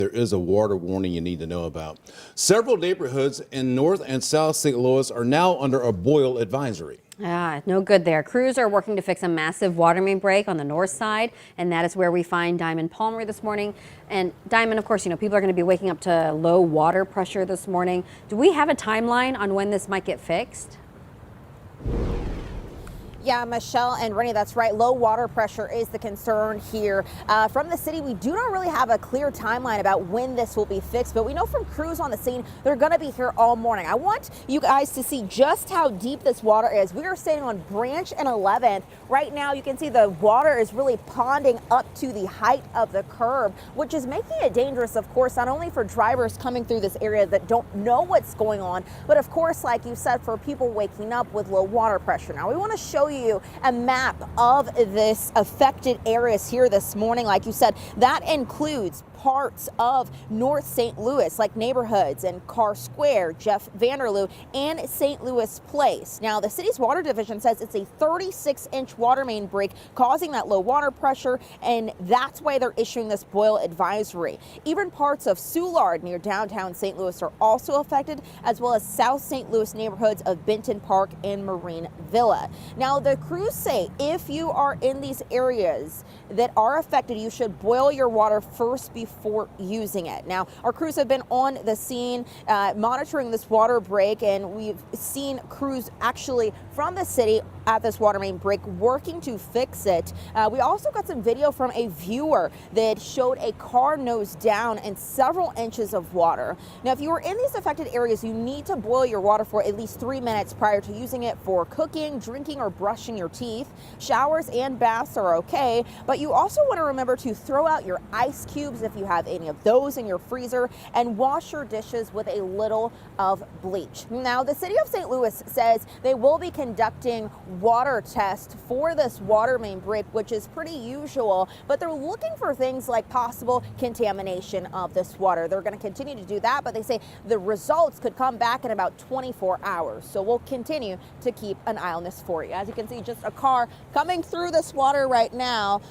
there is a water warning you need to know about. Several neighborhoods in North and South St. Louis are now under a boil advisory. No good there. Crews are working to fix a massive water main break on the north side, and that is where we find Diamond Palmer this morning. And Diamond, of course, people are going to be waking up to low water pressure this morning. Do we have a timeline on when this might get fixed? Yeah, Michelle and Rennie, that's right. Low water pressure is the concern here. From the city, we do not really have a clear timeline about when this will be fixed, but we know from crews on the scene, they're going to be here all morning. I want you guys to see just how deep this water is. We are standing on Branch and 11th. Right now, you can see the water is really ponding up to the height of the curb, which is making it dangerous, of course, not only for drivers coming through this area that don't know what's going on, but of course, like you said, for people waking up with low water pressure. Now, we want to show you a map of this affected areas here this morning. Like you said, that includes parts of North St. Louis, like neighborhoods in Carr Square, Jeff Vanderloo, and St. Louis Place. Now, the city's water division says it's a 36-inch water main break causing that low water pressure, and that's why they're issuing this boil advisory. Even parts of Soulard near downtown St. Louis are also affected, as well as South St. Louis neighborhoods of Benton Park and Marine Villa. Now, the crews say if you are in these areas that are affected, you should boil your water first before using it. Now, our crews have been on the scene monitoring this water break, and we've seen crews actually from the city at this water main break working to fix it. We also got some video from a viewer that showed a car nose down and several inches of water. Now, if you are in these affected areas, you need to boil your water for at least 3 minutes prior to using it for cooking, drinking, or brushing your teeth. Showers and baths are okay, but you also want to remember to throw out your ice cubes if you have any of those in your freezer, and wash your dishes with a little of bleach. Now, the city of St. Louis says they will be conducting water tests for this water main break, which is pretty usual, but they're looking for things like possible contamination of this water. They're going to continue to do that, but they say the results could come back in about 24 hours. So we'll continue to keep an eye on this for you. As you can see, just a car coming through this water right now.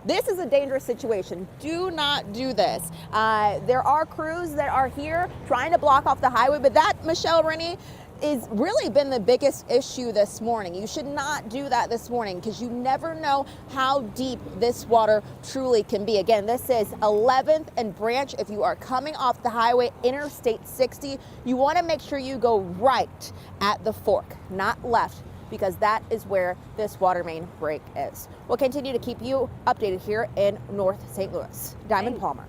This is a dangerous situation. Do not do this. There are crews that are here trying to block off the highway, but that, Michelle, Rennie, is really been the biggest issue this morning. You should not do that this morning because you never know how deep this water truly can be. Again, this is 11th and Branch. If you are coming off the highway, Interstate 60, you want to make sure you go right at the fork, not left, because that is where this water main break is. We'll continue to keep you updated here in North St. Louis. Diamond Palmer.